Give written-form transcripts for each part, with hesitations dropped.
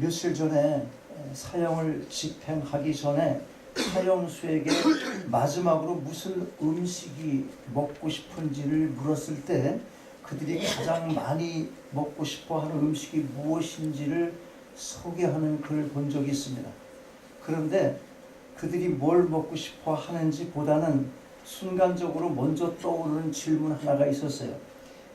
며칠 전에 사형을 집행하기 전에 사형수에게 마지막으로 무슨 음식이 먹고 싶은지를 물었을 때 그들이 가장 많이 먹고 싶어하는 음식이 무엇인지를 소개하는 글을 본 적이 있습니다. 그런데 그들이 뭘 먹고 싶어 하는지 보다는 순간적으로 먼저 떠오르는 질문 하나가 있었어요.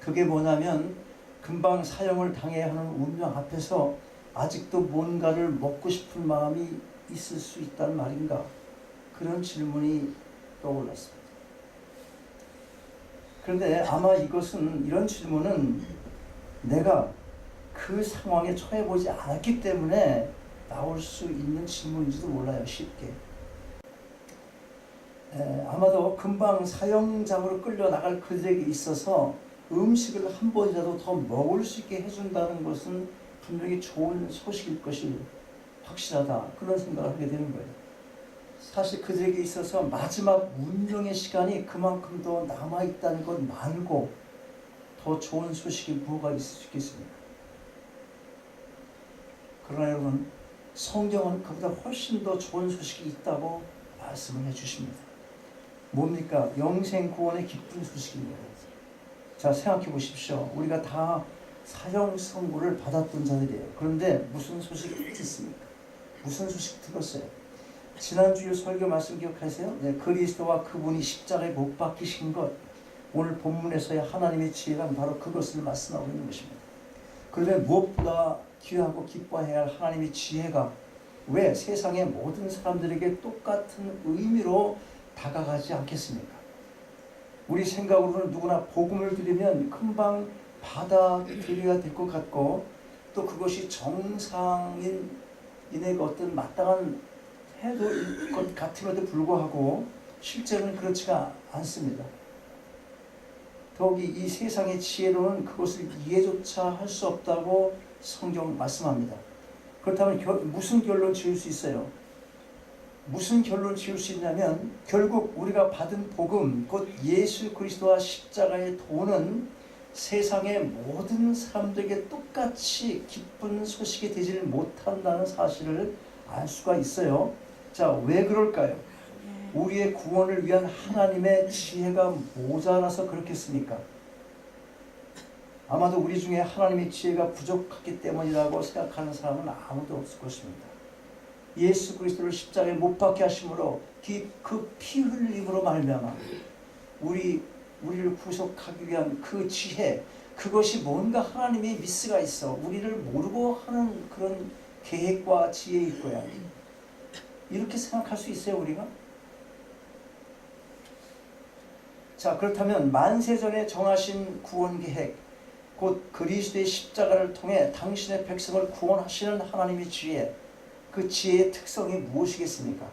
그게 뭐냐면 금방 사형을 당해야 하는 운명 앞에서 아직도 뭔가를 먹고 싶은 마음이 있을 수 있다는 말인가? 그런 질문이 떠올랐습니다. 그런데 아마 이런 질문은 내가 그 상황에 처해보지 않았기 때문에 나올 수 있는 질문인지도 몰라요. 쉽게. 아마도 금방 사형장으로 끌려나갈 그들에게 있어서 음식을 한 번이라도 더 먹을 수 있게 해준다는 것은 분명히 좋은 소식일 것이 확실하다. 그런 생각을 하게 되는 거예요. 사실 그들에게 있어서 마지막 운명의 시간이 그만큼 더 남아있다는 것 말고 더 좋은 소식이 뭐가 있을 수 있겠습니까? 그러나 여러분, 성경은 그보다 훨씬 더 좋은 소식이 있다고 말씀을 해주십니다. 뭡니까? 영생 구원의 기쁜 소식입니다. 자, 생각해 보십시오. 우리가 다 사형 선고를 받았던 자들이에요. 그런데 무슨 소식이 듣습니까? 무슨 소식 들었어요? 지난주에 설교 말씀 기억하세요? 네, 그리스도와 그분이 십자가에 못 박히신 것. 오늘 본문에서의 하나님의 지혜란 바로 그것을 말씀하고 있는 것입니다. 그러면 무엇보다 귀하고 기뻐해야 할 하나님의 지혜가 왜 세상의 모든 사람들에게 똑같은 의미로 다가가지 않겠습니까? 우리 생각으로는 누구나 복음을 들으면 금방 받아들여야 될 것 같고 또 그것이 정상인의 어떤 마땅한 태도일 것 같음에도 불구하고 실제로는 그렇지가 않습니다. 더욱이 이 세상의 지혜로는 그것을 이해조차 할 수 없다고 성경 말씀합니다. 그렇다면 무슨 결론 지을 수 있어요? 무슨 결론 지을 수 있냐면 결국 우리가 받은 복음, 곧 예수 그리스도와 십자가의 도는 세상의 모든 사람들에게 똑같이 기쁜 소식이 되지를 못한다는 사실을 알 수가 있어요. 자, 왜 그럴까요? 우리의 구원을 위한 하나님의 지혜가 모자라서 그렇겠습니까? 아마도 우리 중에 하나님의 지혜가 부족하기 때문이라고 생각하는 사람은 아무도 없을 것입니다. 예수 그리스도를 십자가에 못 박게 하심으로 그 피 흘림으로 말미암아 우리를 구속하기 위한 그 지혜, 그것이 뭔가 하나님의 미스가 있어 우리를 모르고 하는 그런 계획과 지혜일 거야. 이렇게 생각할 수 있어요, 우리가? 자, 그렇다면 만세전에 정하신 구원 계획, 곧 그리스도의 십자가를 통해 당신의 백성을 구원하시는 하나님의 지혜, 그 지혜의 특성이 무엇이겠습니까?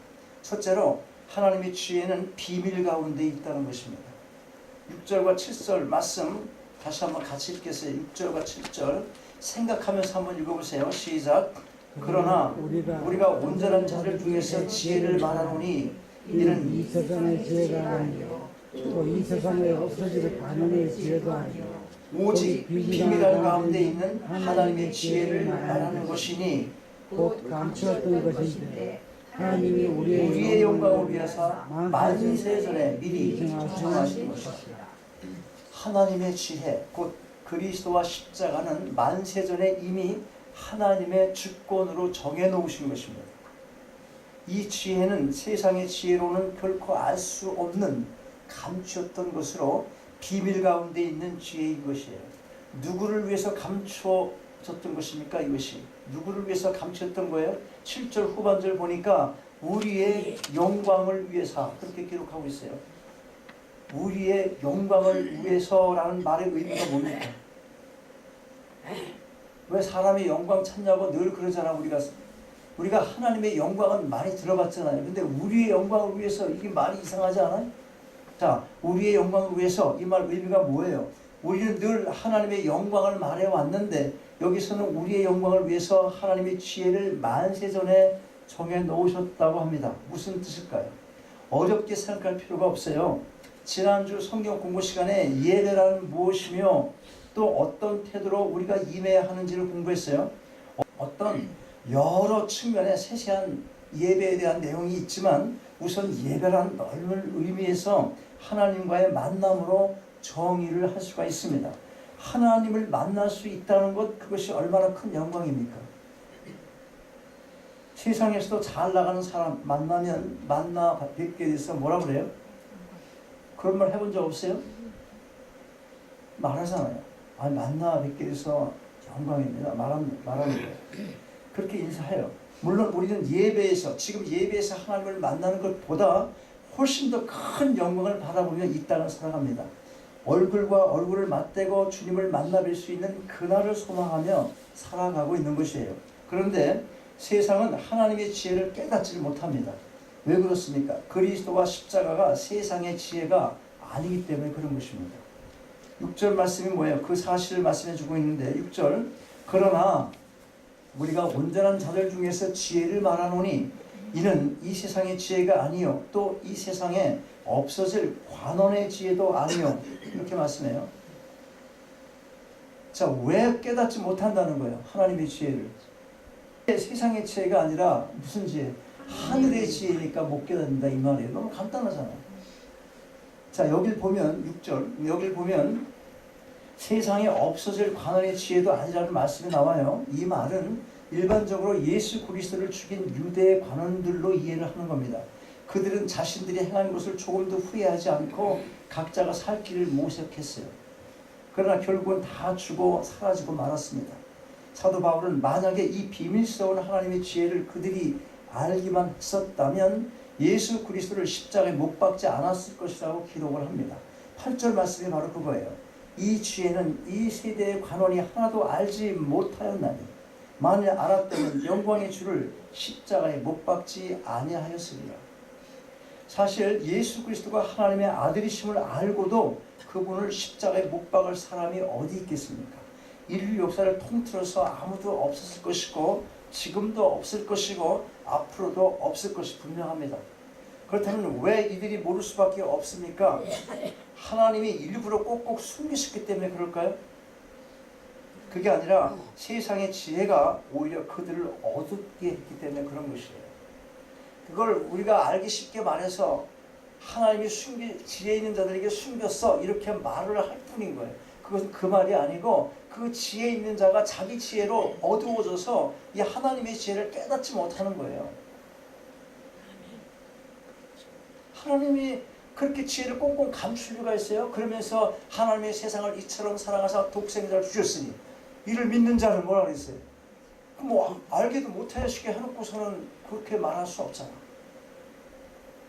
첫째로 하나님의 지혜는 비밀 가운데 있다는 것입니다. 6절과 7절 말씀 다시 한번 같이 읽겠어요. 6절과 7절 생각하면서 한번 읽어보세요. 시작. 그러나 우리가 온전한 자들 중에서 지혜를 말하노니 이는 이 세상의 지혜가 아니요 또 이 세상에 없어질 반응의 지혜도 아니요 오직 비밀한 가운데 있는 하나님의 지혜를 말하는 것이니 곧 감추었던 것인데 하나님이 우리의 영광을 위해서 만세전에 미리 정하신 것이다. 하나님의 지혜, 곧 그리스도와 십자가는 만세전에 이미 하나님의 주권으로 정해놓으신 것입니다. 이 지혜는 세상의 지혜로는 결코 알 수 없는 감추었던 것으로 비밀 가운데 있는 지혜인 것이에요. 누구를 위해서 감추어졌던 것입니까? 이것이 누구를 위해서 감추었던 거예요? 7절 후반절 보니까 우리의 영광을 위해서 그렇게 기록하고 있어요. 우리의 영광을 위해서라는 말의 의미가 뭡니까? 왜 사람의 영광 찾냐고 늘 그러잖아. 우리가 하나님의 영광은 많이 들어봤잖아요. 근데 우리의 영광을 위해서 이게 말이 이상하지 않아요? 자, 우리의 영광을 위해서 이 말 의미가 뭐예요? 우리는 늘 하나님의 영광을 말해왔는데 여기서는 우리의 영광을 위해서 하나님의 지혜를 만세전에 정해놓으셨다고 합니다. 무슨 뜻일까요? 어렵게 생각할 필요가 없어요. 지난주 성경 공부 시간에 예배란 무엇이며 또 어떤 태도로 우리가 임해야 하는지를 공부했어요. 어떤 여러 측면의 세세한 예배에 대한 내용이 있지만 우선 예배란 넓은 의미에서 하나님과의 만남으로 정의를 할 수가 있습니다. 하나님을 만날 수 있다는 것, 그것이 얼마나 큰 영광입니까? 세상에서도 잘 나가는 사람 만나면 만나 뵙게 돼서 뭐라 그래요? 그런 말 해본 적 없어요? 말하잖아요. 아니, 만나 뵙게 돼서 영광입니다. 말합니다. 그렇게 인사해요. 물론 우리는 예배에서, 지금 예배에서 하나님을 만나는 것보다 훨씬 더 큰 영광을 받아보며 이 땅을 살아갑니다. 얼굴과 얼굴을 맞대고 주님을 만나 뵐 수 있는 그날을 소망하며 살아가고 있는 것이에요. 그런데 세상은 하나님의 지혜를 깨닫지를 못합니다. 왜 그렇습니까? 그리스도와 십자가가 세상의 지혜가 아니기 때문에 그런 것입니다. 6절 말씀이 뭐예요? 그 사실을 말씀해 주고 있는데 6절, 그러나 우리가 온전한 자들 중에서 지혜를 말하노니 이는 이 세상의 지혜가 아니요 또 이 세상에 없어질 관원의 지혜도 아니요, 이렇게 말씀해요. 자, 왜 깨닫지 못한다는 거예요? 하나님의 지혜를. 세상의 지혜가 아니라 무슨 지혜? 하늘의 지혜니까 못 깨닫는다 이 말이에요. 너무 간단하잖아요. 자, 여길 보면 6절, 여길 보면 세상에 없어질 관원의 지혜도 아니라는 말씀이 나와요. 이 말은 일반적으로 예수 그리스도를 죽인 유대의 관원들로 이해를 하는 겁니다. 그들은 자신들이 행한 것을 조금도 후회하지 않고 각자가 살 길을 모색했어요. 그러나 결국은 다 죽어 사라지고 말았습니다. 사도 바울은 만약에 이 비밀스러운 하나님의 지혜를 그들이 알기만 했었다면 예수 그리스도를 십자가에 못 박지 않았을 것이라고 기록을 합니다. 8절 말씀이 바로 그거예요. 이 지혜는 이 세대의 관원이 하나도 알지 못하였나니 만일 알았다면 영광의 주를 십자가에 못 박지 아니하였으리라. 사실 예수 그리스도가 하나님의 아들이심을 알고도 그분을 십자가에 못 박을 사람이 어디 있겠습니까? 인류 역사를 통틀어서 아무도 없었을 것이고 지금도 없을 것이고 앞으로도 없을 것이 분명합니다. 그렇다면 왜 이들이 모를 수밖에 없습니까? 하나님이 일부러 꼭꼭 숨기셨기 때문에 그럴까요? 그게 아니라 세상의 지혜가 오히려 그들을 어둡게 했기 때문에 그런 것이에요. 그걸 우리가 알기 쉽게 말해서 하나님이 지혜 있는 자들에게 숨겼어 이렇게 말을 할 뿐인 거예요. 그것은 그 말이 아니고 그 지혜 있는 자가 자기 지혜로 어두워져서 이 하나님의 지혜를 깨닫지 못하는 거예요. 하나님이 그렇게 지혜를 꽁꽁 감출 리가 있어요? 그러면서 하나님의 세상을 이처럼 사랑하사 독생자를 주셨으니 이를 믿는 자는 뭐라 그랬어요? 뭐 알게도 못하시게 해놓고서는 그렇게 말할 수 없잖아.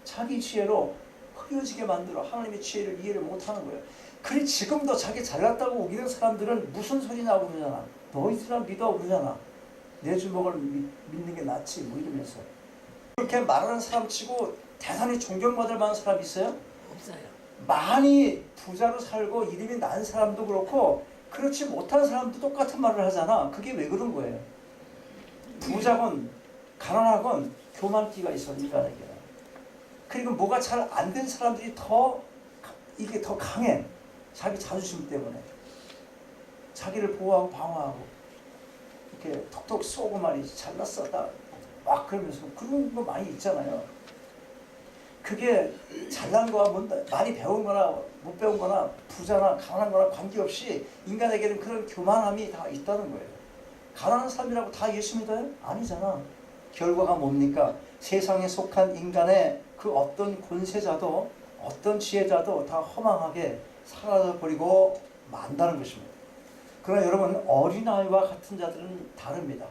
자기 지혜로 흐려지게 만들어 하나님의 지혜를 이해를 못하는 거예요. 그래 지금도 자기 잘났다고 우기는 사람들은 무슨 소리냐고 그러잖아. 너희들아 믿어 그러잖아. 내 주먹을 믿는 게 낫지 뭐 이러면서. 그렇게 말하는 사람 치고 대단히 존경받을 만한 사람 있어요? 없어요. 많이 부자로 살고 이름이 난 사람도 그렇고 그렇지 못한 사람도 똑같은 말을 하잖아. 그게 왜 그런 거예요? 부자건 가난하건 교만기가 있어 인간에게는. 그리고 뭐가 잘 안 된 사람들이 이게 더 강해. 자기 자존심 때문에 자기를 보호하고 방어하고 이렇게 톡톡 쏘고 말이지 잘났어 막 그러면서 그런 거 많이 있잖아요. 그게 잘난 거와 많이 배운 거나 못 배운 거나 부자나 가난한 거나 관계없이 인간에게는 그런 교만함이 다 있다는 거예요. 가난한 사람이라고 다 예수 믿어요? 아니잖아. 결과가 뭡니까? 세상에 속한 인간의 그 어떤 권세자도 어떤 지혜자도 다 허망하게 사라져버리고 만다는 것입니다. 그러나 여러분 어린아이와 같은 자들은 다릅니다.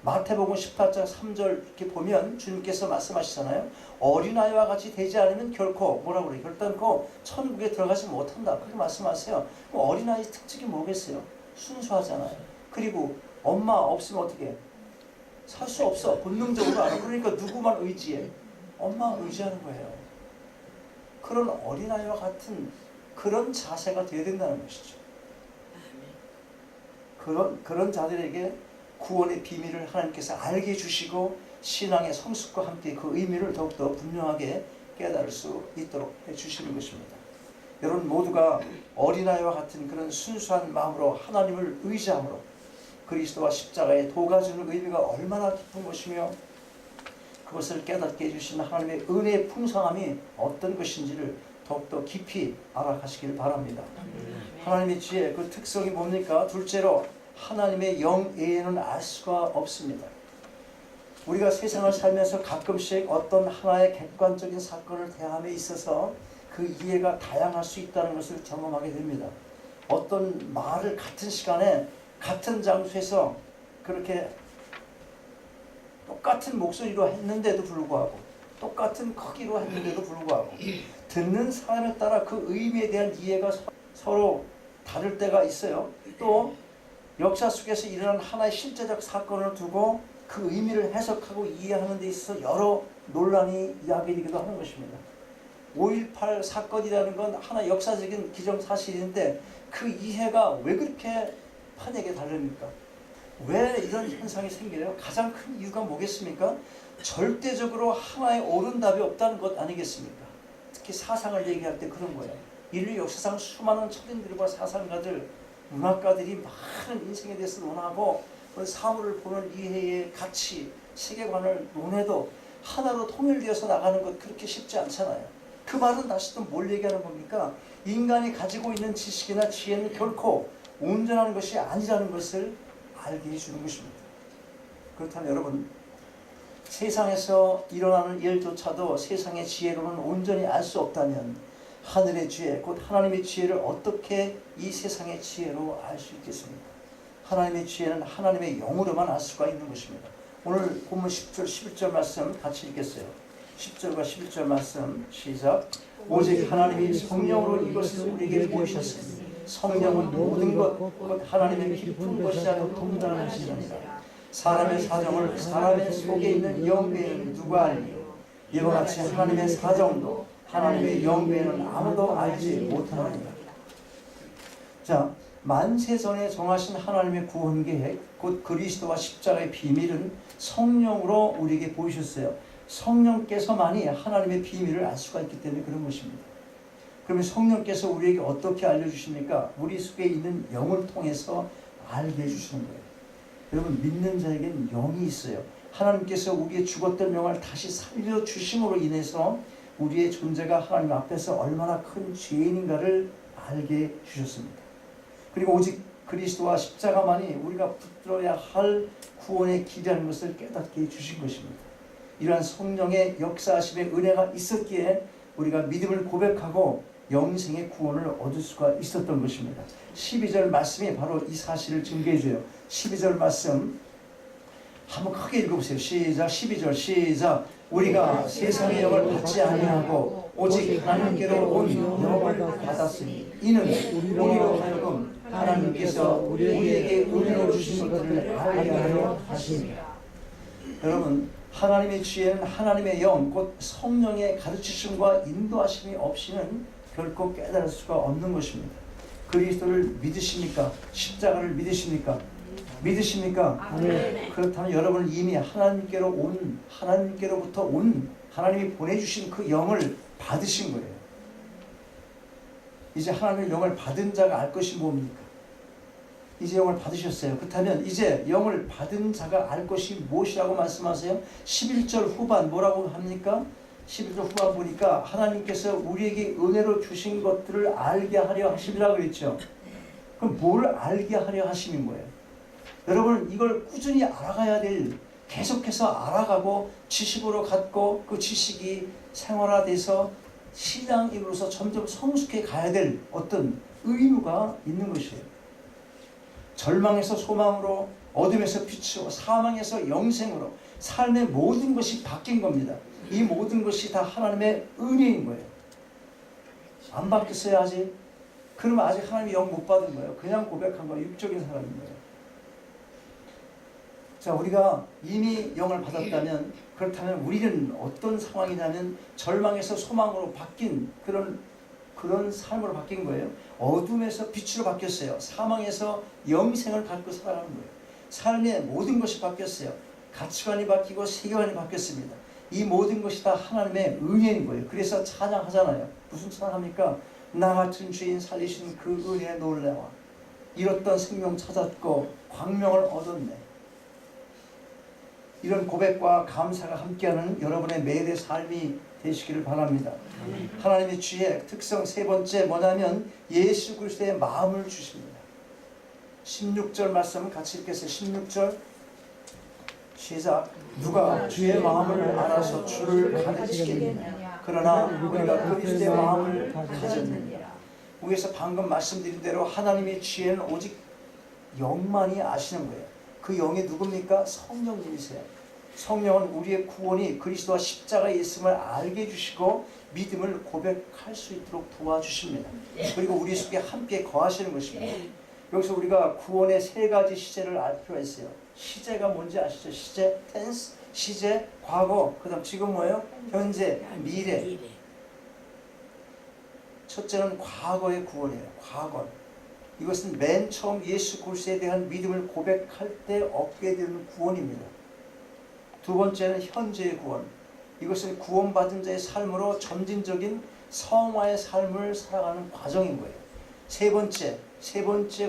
마태복음 18장 3절 이렇게 보면 주님께서 말씀하시잖아요. 어린아이와 같이 되지 않으면 결코 뭐라고 그래요? 결단코 천국에 들어가지 못한다. 그렇게 말씀하세요. 그럼 어린아이 특징이 뭐겠어요? 순수하잖아요. 그리고 엄마 없으면 어떻게 해? 살 수 없어. 본능적으로 알아. 그러니까 누구만 의지해? 엄마 의지하는 거예요. 그런 어린아이와 같은 그런 자세가 되어야 된다는 것이죠. 그런 자들에게 구원의 비밀을 하나님께서 알게 해주시고 신앙의 성숙과 함께 그 의미를 더욱더 분명하게 깨달을 수 있도록 해주시는 것입니다. 여러분 모두가 어린아이와 같은 그런 순수한 마음으로 하나님을 의지함으로 그리스도와 십자가의 도가 주는 의미가 얼마나 깊은 것이며 그것을 깨닫게 해주신 하나님의 은혜의 풍성함이 어떤 것인지를 더욱더 깊이 알아가시길 바랍니다. 하나님의 지혜, 그 특성이 뭡니까? 둘째로 하나님의 영 외에는 알 수가 없습니다. 우리가 세상을 살면서 가끔씩 어떤 하나의 객관적인 사건을 대함에 있어서 그 이해가 다양할 수 있다는 것을 경험하게 됩니다. 어떤 말을 같은 시간에 같은 장소에서 그렇게 똑같은 목소리로 했는데도 불구하고 똑같은 크기로 했는데도 불구하고 듣는 사람에 따라 그 의미에 대한 이해가 서로 다를 때가 있어요. 또 역사 속에서 일어난 하나의 실제적 사건을 두고 그 의미를 해석하고 이해하는 데 있어서 여러 논란이 야기되기도 하는 것입니다. 5.18 사건이라는 건 하나의 역사적인 기정사실인데 그 이해가 왜 그렇게 판에게 다릅니까? 왜 이런 현상이 생기나요? 가장 큰 이유가 뭐겠습니까? 절대적으로 하나의 옳은 답이 없다는 것 아니겠습니까? 특히 사상을 얘기할 때 그런 거예요. 인류 역사상 수많은 철인들과 사상가들, 문학가들이 많은 인생에 대해서 논하고 사물을 보는 이해의 가치, 세계관을 논해도 하나로 통일되어서 나가는 것 그렇게 쉽지 않잖아요. 그 말은 다시 또 뭘 얘기하는 겁니까? 인간이 가지고 있는 지식이나 지혜는 결코 온전한 것이 아니라는 것을 알게 해주는 것입니다. 그렇다면 여러분, 세상에서 일어나는 일조차도 세상의 지혜로는 온전히 알 수 없다면 하늘의 지혜, 곧 하나님의 지혜를 어떻게 이 세상의 지혜로 알 수 있겠습니까? 하나님의 지혜는 하나님의 영으로만 알 수가 있는 것입니다. 오늘 본문 10절, 11절 말씀 같이 읽겠어요. 10절과 11절 말씀 시작. 오직 하나님이 성령으로 이것을 우리에게 보이셨으니 성령은 모든 것, 곧 하나님의 깊은 것이라도 통달하시느니라. 사람의 사정을 사람의 속에 있는 영 외에는 누가 알리요? 이와 같이 하나님의 사정도 하나님의 영 외에는 아무도 알지 못하느니라. 자, 만세전에 정하신 하나님의 구원 계획, 곧 그리스도와 십자가의 비밀은 성령으로 우리에게 보이셨어요. 성령께서만이 하나님의 비밀을 알 수가 있기 때문에 그런 것입니다. 그러면 성령께서 우리에게 어떻게 알려주십니까? 우리 속에 있는 영을 통해서 알게 해주시는 거예요. 여러분, 믿는 자에게는 영이 있어요. 하나님께서 우리의 죽었던 영을 다시 살려주심으로 인해서 우리의 존재가 하나님 앞에서 얼마나 큰 죄인인가를 알게 해주셨습니다. 그리고 오직 그리스도와 십자가만이 우리가 붙들어야 할 구원의 길이라는 것을 깨닫게 해주신 것입니다. 이러한 성령의 역사하심의 은혜가 있었기에 우리가 믿음을 고백하고 영생의 구원을 얻을 수가 있었던 것입니다. 12절 말씀이 바로 이 사실을 증거해줘요. 12절 말씀 한번 크게 읽어보세요. 시작. 12절 시작. 우리가 세상의 영을 받지 아니하고 오직 하나님께로 온 영을 받았으니 이는 우리로 하여금 하나님께서 우리에게 은혜로 주신 것을 알게 하려 하십니다. 여러분, 하나님의 지혜는 하나님의 영, 곧 성령의 가르치심과 인도하심이 없이는 결코 깨달을 수가 없는 것입니다. 그리스도를 믿으십니까? 십자가를 믿으십니까? 믿으십니까? 네. 그렇다면 여러분은 이미 하나님께로부터 온 하나님이 보내주신 그 영을 받으신 거예요. 이제 하나님의 영을 받은 자가 알 것이 뭡니까? 이제 영을 받으셨어요. 그렇다면 이제 영을 받은 자가 알 것이 무엇이라고 말씀하세요? 11절 후반 뭐라고 합니까? 11절 후반 보니까 하나님께서 우리에게 은혜로 주신 것들을 알게 하려 하심이라고 그랬죠. 그럼 뭘 알게 하려 하심인 거예요? 여러분, 이걸 꾸준히 알아가야 될, 계속해서 알아가고 지식으로 갖고 그 지식이 생활화돼서 신앙인으로서 점점 성숙해 가야 될 어떤 의무가 있는 것이에요. 절망에서 소망으로, 어둠에서 빛으로, 사망에서 영생으로 삶의 모든 것이 바뀐 겁니다. 이 모든 것이 다 하나님의 은혜인 거예요. 안 바뀌었어요 아직? 그러면 아직 하나님의 영 못 받은 거예요. 그냥 고백한 거예요. 육적인 사람인 거예요. 자, 우리가 이미 영을 받았다면, 그렇다면 우리는 어떤 상황이냐면 절망에서 소망으로 바뀐 그런 삶으로 바뀐 거예요. 어둠에서 빛으로 바뀌었어요. 사망에서 영생을 갖고 살아가는 거예요. 삶의 모든 것이 바뀌었어요. 가치관이 바뀌고 세계관이 바뀌었습니다. 이 모든 것이 다 하나님의 은혜인 거예요. 그래서 찬양하잖아요. 무슨 찬양합니까? 나 같은 죄인 살리신 그 은혜에 놀라워. 잃었던 생명 찾았고 광명을 얻었네. 이런 고백과 감사가 함께하는 여러분의 매일의 삶이 되시기를 바랍니다. 하나님의 주의 특성 세 번째 뭐냐면 예수 그리스도의 마음을 주십니다. 16절 말씀 같이 읽겠어요. 16절 시작. 누가 주의 마음을 알아서 주를 가르치겠느냐. 그러나 우리가 그리스도의 마음을 가졌느니라. 위에서 방금 말씀드린 대로 하나님의 지혜는 오직 영만이 아시는 거예요. 그 영이 누굽니까? 성령님이세요. 성령은 우리의 구원이 그리스도와 십자가에 있음을 알게 해주시고 믿음을 고백할 수 있도록 도와주십니다. 그리고 우리 속에 함께 거하시는 것입니다. 여기서 우리가 구원의 세 가지 시제를 알 필요가 있어요. 시제가 뭔지 아시죠? 시제, 텐스, 시제, 과거, 그 다음 지금 뭐예요? 현재, 미래. 첫째는 과거의 구원이에요. 과거. 이것은 맨 처음 예수 그리스도에 대한 믿음을 고백할 때 얻게 되는 구원입니다. 두 번째는 현재의 구원. 이것은 구원받은 자의 삶으로 점진적인 성화의 삶을 살아가는 과정인 거예요. 세 번째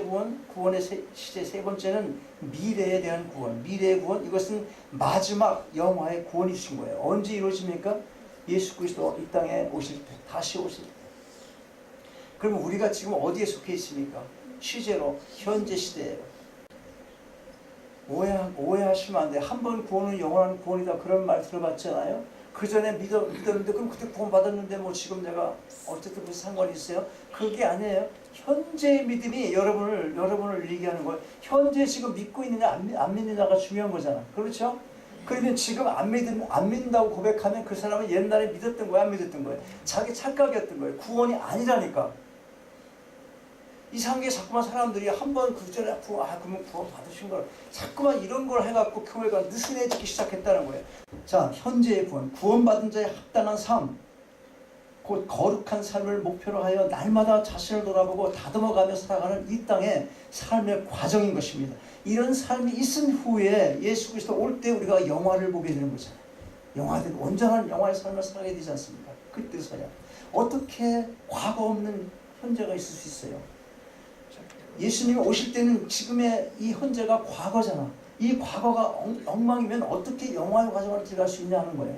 구원, 구원의 시제 세 번째는 미래에 대한 구원. 미래의 구원, 이것은 마지막 영화의 구원이 주신 거예요. 언제 이루어집니까? 예수 그리스도 이 땅에 오실 때, 다시 오실 때. 그럼 우리가 지금 어디에 속해 있습니까? 시제로 현재 시대예요. 오해하시면 안 돼요. 한 번 구원은 영원한 구원이다, 그런 말 들어봤잖아요. 그 전에 믿었는데 그럼 그때 구원 받았는데 뭐 지금 내가 어쨌든 무슨 상관이 있어요? 그게 아니에요. 현재의 믿음이 여러분을 얘기하는 거예요. 현재 지금 믿고 있느냐 안 믿느냐가 중요한 거잖아. 그렇죠? 그러면 지금 안 믿는다고 고백하면 그 사람은 옛날에 믿었던 거야, 안 믿었던 거예요? 자기 착각이었던 거예요. 구원이 아니라니까. 이상하게 자꾸만 사람들이 한번 그 전에 그러면 구원 받으신 걸 자꾸만 이런 걸 해갖고 교회가 느슨해지기 시작했다는 거예요. 자, 현재의 구원받은 자의 합당한 삶, 곧 거룩한 삶을 목표로 하여 날마다 자신을 돌아보고 다듬어가며 살아가는 이 땅의 삶의 과정인 것입니다. 이런 삶이 있은 후에 예수 그리스도 올 때 우리가 영화를 보게 되는 거잖아요. 영화들 온전한 영화의 삶을 살아야 되지 않습니까? 그때서야. 어떻게 과거 없는 현재가 있을 수 있어요? 예수님이 오실 때는 지금의 이 현재가 과거잖아. 이 과거가 엉망이면 어떻게 영화의 과정을 들어갈 수 있냐는 거예요.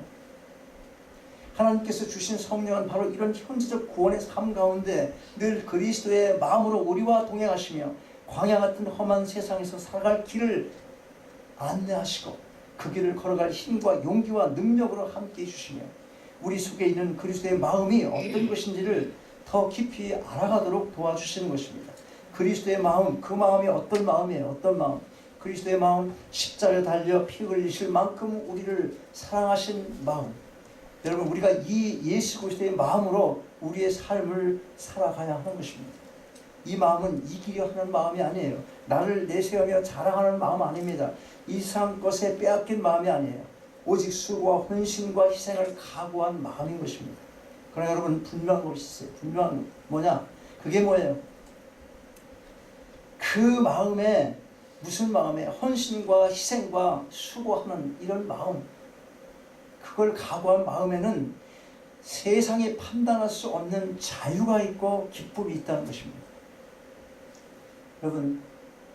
하나님께서 주신 성령은 바로 이런 현재적 구원의 삶 가운데 늘 그리스도의 마음으로 우리와 동행하시며 광야 같은 험한 세상에서 살아갈 길을 안내하시고 그 길을 걸어갈 힘과 용기와 능력으로 함께 해주시며 우리 속에 있는 그리스도의 마음이 어떤 것인지를 더 깊이 알아가도록 도와주시는 것입니다. 그리스도의 마음, 그 마음이 어떤 마음이에요? 어떤 마음? 그리스도의 마음, 십자가에 달려 피 흘리실 만큼 우리를 사랑하신 마음. 여러분, 우리가 이 예수 그리스도의 마음으로 우리의 삶을 살아가야 하는 것입니다. 이 마음은 이기려 하는 마음이 아니에요. 나를 내세우며 자랑하는 마음 아닙니다. 이 세상 것에 빼앗긴 마음이 아니에요. 오직 수고와 헌신과 희생을 각오한 마음인 것입니다. 그러나 여러분, 분명한 것이 있어요. 분명한 뭐냐? 그게 뭐예요? 그 마음에, 무슨 마음에? 헌신과 희생과 수고하는 이런 마음, 그걸 각오한 마음에는 세상이 판단할 수 없는 자유가 있고 기쁨이 있다는 것입니다. 여러분,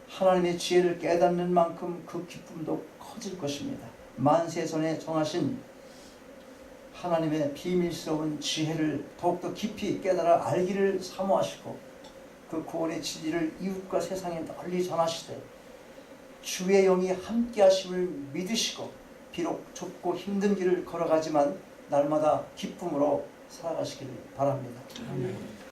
하나님의 지혜를 깨닫는 만큼 그 기쁨도 커질 것입니다. 만세전에 정하신 하나님의 비밀스러운 지혜를 더욱더 깊이 깨달아 알기를 사모하시고 그 구원의 진리를 이웃과 세상에 널리 전하시되 주의 영이 함께 하심을 믿으시고 비록 좁고 힘든 길을 걸어가지만 날마다 기쁨으로 살아가시기를 바랍니다. 아멘.